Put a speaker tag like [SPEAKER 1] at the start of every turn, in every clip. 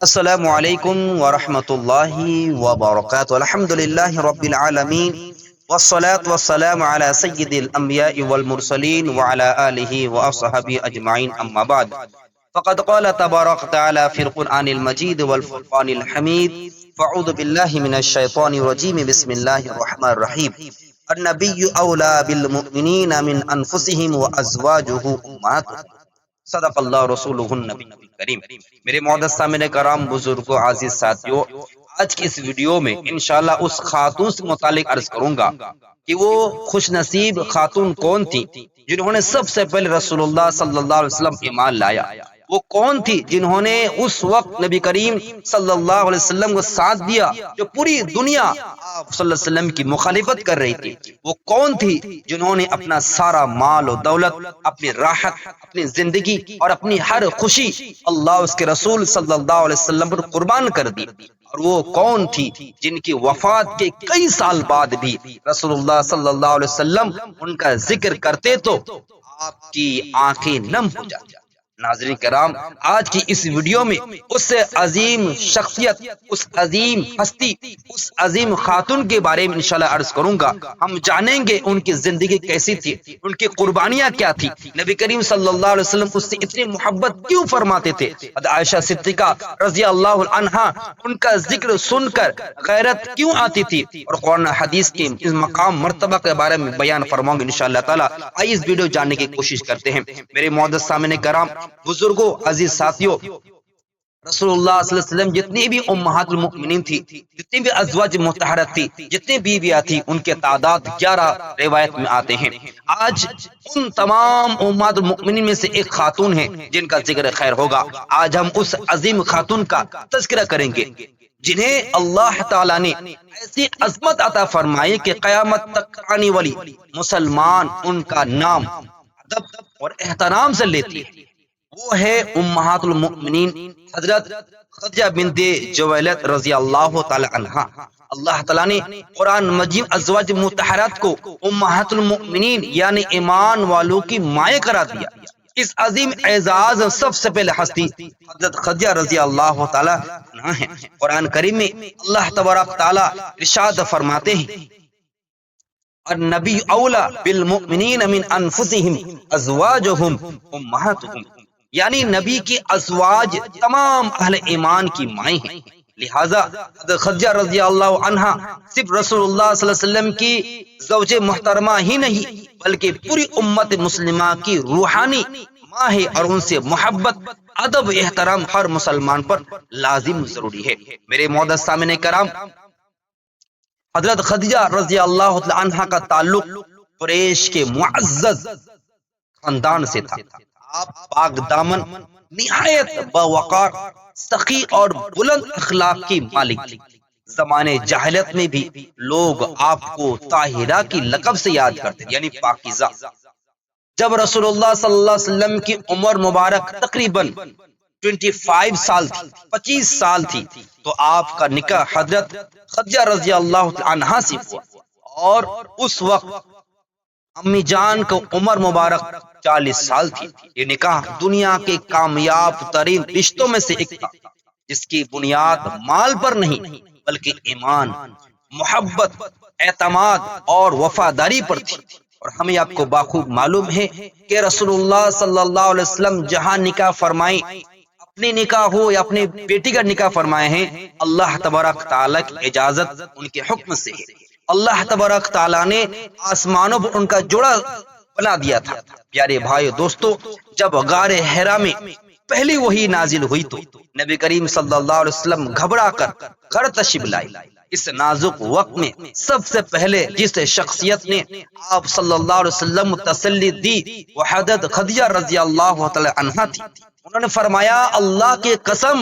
[SPEAKER 1] السلام علیکم ورحمۃ اللہ وبرکاتہ الحمد للہ رب العالمین والصلاة والسلام على سید الانبیاء والمرسلین وعلى آلہ واصحابہ اجمعین اما بعد فقد قال تبارک تعالی فی القرآن المجید والفرقان الحمید فاعوذ باللہ من الشیطان الرجیم بسم اللہ الرحمن الرحیم النبی اولا بالمؤمنین من انفسهم وازواجہ امہاتهم صدق اللہ رسولہ النبی کریم۔ میرے معزز سامعین کرام، بزرگوں، عزیز ساتھیوں، آج کی اس ویڈیو میں انشاءاللہ اس خاتون سے متعلق عرض کروں گا کہ وہ خوش نصیب خاتون کون تھی جنہوں نے سب سے پہلے رسول اللہ صلی اللہ علیہ وسلم ایمان لایا۔ وہ کون تھی جنہوں نے اس وقت نبی کریم صلی اللہ علیہ وسلم کو ساتھ دیا جو پوری دنیا آپ صلی اللہ علیہ وسلم کی مخالفت کر رہی تھی؟ وہ کون تھی جنہوں نے اپنا سارا مال و دولت، اپنی راحت، اپنی زندگی اور اپنی ہر خوشی اللہ اس کے رسول صلی اللہ علیہ وسلم پر قربان کر دی؟ اور وہ کون تھی جن کی وفات کے کئی سال بعد بھی رسول اللہ صلی اللہ علیہ وسلم ان کا ذکر کرتے تو آپ کی آنکھیں نم ہو جاتی؟ ناظرین کرام، آج کی اس ویڈیو میں اس عظیم شخصیت، اس عظیم ہستی، اس عظیم خاتون کے بارے میں انشاءاللہ عرض کروں گا۔ ہم جانیں گے ان کی زندگی کیسی تھی، ان کی قربانیاں کیا تھی، نبی کریم صلی اللہ علیہ وسلم اس سے اتنی محبت کیوں فرماتے تھے۔ عائشہ صدیقہ رضی اللہ عنہا، ان کا ذکر سن کر غیرت کیوں آتی تھی، اور قرآن حدیث کے اس مقام مرتبہ کے بارے میں بیان فرماؤں گے انشاءاللہ تعالی۔ آئیے اس ویڈیو جاننے کی کوشش کرتے ہیں۔ میرے معزز سامعین کرام، بزرگوں، عزیز ساتھیوں، رسول اللہ صلی اللہ علیہ وسلم جتنی بھی امہات المؤمنین تھی، جتنی بھی ازواج مطہرات تھی، جتنی بیویاں تھی، ان کے تعداد 11 روایت میں آتے ہیں۔ آج ان تمام امہات المؤمنین میں سے ایک خاتون ہے جن کا ذکر خیر ہوگا۔ آج ہم اس عظیم خاتون کا تذکرہ کریں گے جنہیں اللہ تعالیٰ نے ایسی عظمت عطا فرمائی کہ قیامت تک آنے والی مسلمان ان کا نام ادب اور احترام سے لیتی ہے۔ وہ ہے امہات المؤمنین حضرت خدیجہ بنت خویلد رضی اللہ تعالی عنہا۔ اللہ تعالیٰ نے قرآن مجید ازواج مطہرات کو امہات المؤمنین یعنی ایمان والوں کی مائیں قرار دیا۔ اس عظیم اعزاز سب سے پہلے ہستی حضرت خدیجہ رضی اللہ تعالی عنہا ہے۔ قرآن کریم میں اللہ تبارک تعالی ارشاد فرماتے ہیں، النبی اولا بالمؤمنین من انفسهم ازواجهم امہاتهم، یعنی نبی کی ازواج تمام اہل ایمان کی مائیں ہیں۔ لہذا حضرت خدیجہ رضی اللہ عنہا صرف رسول اللہ صلی اللہ علیہ وسلم کی زوج محترمہ ہی نہیں بلکہ پوری امت مسلمہ کی روحانی ماں ہے، اور ان سے محبت، ادب، احترام ہر مسلمان پر لازم ضروری ہے۔ میرے معزز سامعین کرام، حضرت خدیجہ رضی اللہ عنہا کا تعلق قریش کے معزز خاندان سے تھا۔ آپ پاک دامن، نہایت باوقار، سخی اور بلند اخلاق کی مالک تھی۔ زمانے جاہلیت میں بھی لوگ آپ کو طاہرہ کی لقب سے یاد کرتے یعنی پاکیزہ۔ جب رسول اللہ صلی اللہ علیہ وسلم کی عمر مبارک تقریباً 25 سال تھی تو آپ کا نکاح حضرت خدیجہ رضی اللہ عنہا سے ہوا، اور اس وقت امی جان کو عمر مبارک 40 سال تھی۔ یہ نکاح دنیا کے کامیاب ترین رشتوں میں سے ایک تھا جس کی بنیاد مال پر نہیں بلکہ ایمان، محبت، اعتماد اور وفاداری پر تھی۔ اور ہمیں آپ کو باخوب معلوم ہے کہ رسول اللہ صلی اللہ علیہ وسلم جہاں نکاح فرمائے، اپنے نکاح ہو یا اپنے بیٹی کا نکاح فرمائے ہیں، اللہ تبارک تعالیٰ کی اجازت، ان کے حکم سے ہے۔ اللہ تبارک تعالیٰ نے آسمانوں پر ان کا جوڑا بنا دیا تھا۔ پیارے بھائی دوستو، جب غار حرا میں پہلی وحی نازل ہوئی تو نبی کریم صلی اللہ علیہ وسلم گھبرا کر گھر تشریف لائے۔ اس نازک وقت میں سب سے پہلے جس شخصیت نے آپ صلی اللہ علیہ وسلم تسلی دی وہ حضرت خدیجہ رضی اللہ تعالی عنہا تھی۔ انہوں نے فرمایا، اللہ کی قسم،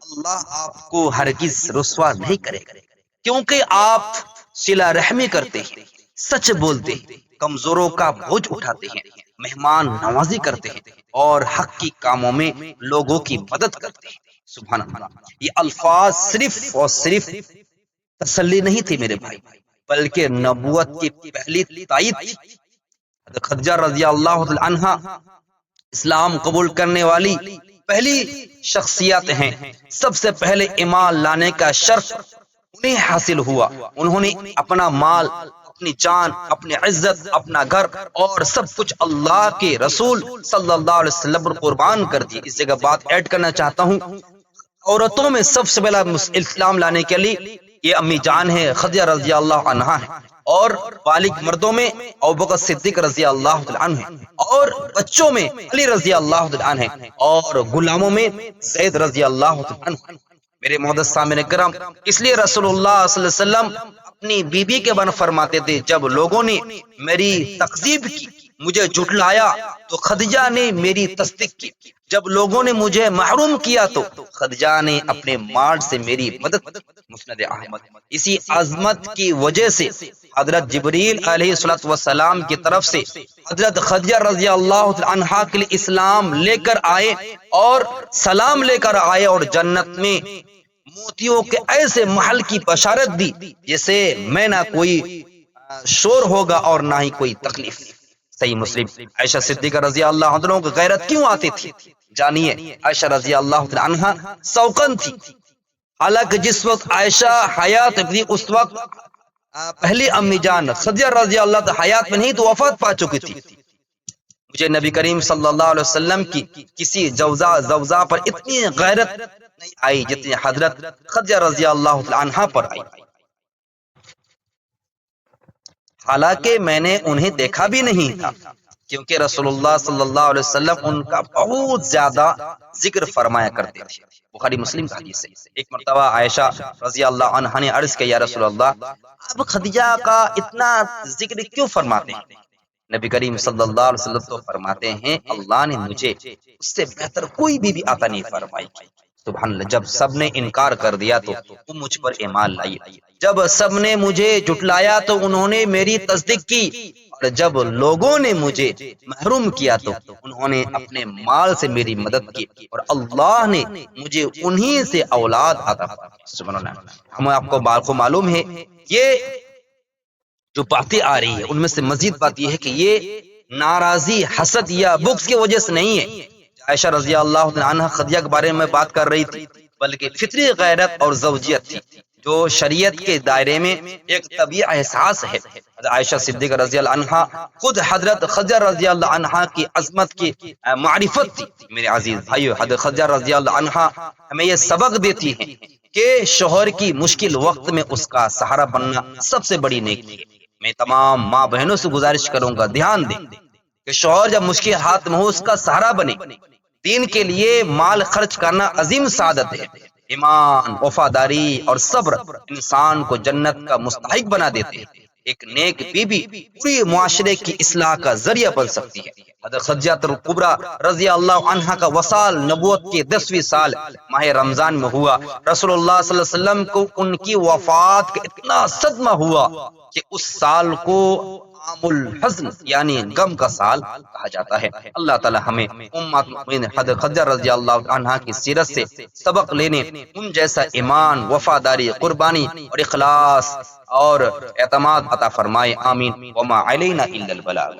[SPEAKER 1] اللہ آپ کو ہرگز رسوا نہیں کرے گا، کیونکہ آپ صلہ رحمی کرتے ہیں، سچ بولتے ہیں، کمزوروں کا بوجھ اٹھاتے ہیں، مہمان نوازی کرتے ہیں، اور حق کی کاموں میں لوگوں کی مدد کرتے ہیں۔ سبحان اللہ، یہ الفاظ صرف اور صرف تسلی نہیں تھی میرے بھائی، بلکہ نبوت کی پہلی تائید تھی۔ حضرت خدیجہ رضی اللہ عنہا اسلام قبول کرنے والی پہلی شخصیت ہیں، سب سے پہلے ایمان لانے کا شرف انہیں حاصل ہوا۔ انہوں نے اپنا مال، اپنی جان، اپنی عزت، اپنا گھر اور سب کچھ اللہ کے رسول صلی اللہ علیہ وسلم پر قربان کر دی۔ اس جگہ بات ایڈ کرنا چاہتا ہوں، عورتوں میں سب سے پہلا اسلام لانے کے لیے یہ امی جان ہے، خدیجہ رضی اللہ عنہا ہے، اور بالغ مردوں میں ابوبکر صدیق رضی اللہ عنہ ہے، اور بچوں میں علی رضی اللہ عنہ ہے، اور غلاموں میں زید رضی اللہ عنہ ہے۔ میرے معزز سامعین کرام، اس لیے رسول اللہ صلی اللہ علیہ وسلم اپنی بیوی کے بارے میں فرماتے تھے، جب لوگوں نے میری تکذیب کی، مجھے جھٹلایا، تو خدیجہ نے میری تصدیق کی۔ جب لوگوں نے مجھے محروم کیا تو خدیجہ نے اپنے مال سے میری مدد کی۔ مسند احمد۔ اسی عظمت کی وجہ سے حضرت جبریل علیہ السلام کی طرف سے حضرت خدیجہ رضی اللہ عنہا کے لیے اسلام لے کر آئے اور سلام لے کر آئے، اور جنت میں موتیوں کے ایسے محل کی بشارت دی جسے میں نہ کوئی شور ہوگا اور نہ ہی کوئی تکلیف۔ صحیح مسلم۔ عائشہ صدیقہ رضی اللہ عنہ کو غیرت کیوں آتی تھی؟ جانیے، عائشہ رضی اللہ عنہا سوکن تھی، حالانکہ جس وقت عائشہ حیات تھی اس وقت پہلی امی جان خدیجہ رضی اللہ عنہا حیات میں نہیں تو وفات پا چکی تھی۔ مجھے نبی کریم صلی اللہ علیہ وسلم کی کسی زوجہ پر اتنی غیرت نہیں آئی جتنی حضرت خدیجہ رضی اللہ عنہا پر آئی، حالانکہ میں نے انہیں دیکھا بھی نہیں تھا، کیونکہ رسول اللہ صلی اللہ علیہ وسلم ان کا بہت زیادہ ذکر فرمایا کرتے تھے۔ بخاری مسلم کا حدیث ہے۔ ایک مرتبہ عائشہ رضی اللہ عنہا نے عرض کیا، یا رسول اللہ، آپ خدیجہ کا اتنا ذکر کیوں فرماتے ہیں؟ نبی کریم صلی اللہ علیہ وسلم تو فرماتے ہیں، اللہ نے مجھے اس سے بہتر کوئی بھی عطا نہیں فرمائی۔ سبحان اللہ۔ جب سب نے انکار کر دیا تو وہ مجھ پر ایمان لائی، جب سب نے مجھے جھٹلایا تو انہوں نے میری تصدیق کی، اور جب لوگوں نے مجھے محروم کیا تو انہوں نے اپنے مال سے میری مدد کی، اور اللہ نے مجھے انہی سے اولاد عطا فرمائی۔ سبحان اللہ۔ ہمیں آپ کو معلوم ہے، یہ جو باتیں آ رہی ہے ان میں سے مزید بات یہ ہے کہ یہ ناراضی، حسد یا بغض کی وجہ سے نہیں ہے۔ عائشہ رضی اللہ عنہا خدیجہ کے بارے میں بات کر رہی تھی، بلکہ فطری غیرت اور زوجیت تھی جو شریعت کے دائرے میں ایک طبیعی احساس ہے۔ عائشہ صدیقہ رضی اللہ عنہا خود حضرت خدیجہ رضی اللہ عنہا کی عظمت کی معرفت تھی۔ میرے عزیز بھائیو، حضرت خدیجہ رضی اللہ عنہا ہمیں یہ سبق دیتی ہیں کہ شوہر کی مشکل وقت میں اس کا سہارا بننا سب سے بڑی نیکی ہے۔ میں تمام ماں بہنوں سے گزارش کروں گا، دھیان دیں کہ شوہر جب مشکل حالات میں ہو اس کا سہارا بنے۔ دین کے لیے مال خرچ کرنا عظیم سعادت ہے۔ ایمان، وفاداری اور صبر انسان کو جنت کا مستحق بنا دیتے ہیں۔ ایک نیک بیوی پوری معاشرے کی اصلاح کا ذریعہ بن سکتی ہے۔ حضرت خدیجہ الکبریٰ رضی اللہ عنہا کا وصال نبوت کے 10ویں سال ماہ رمضان میں ہوا۔ رسول اللہ صلی اللہ علیہ وسلم کو ان کی وفات کا اتنا صدمہ ہوا کہ اس سال کو عام الحزن یعنی غم کا سال کہا جاتا ہے۔ اللہ تعالی ہمیں امت مومنین حضرت خدیجہ رضی اللہ عنہا کی سیرت سے سبق لینے، ان جیسا ایمان، وفاداری، قربانی اور اخلاص اور اعتماد عطا فرمائے۔ آمین۔ وما علینا الا البلاغ۔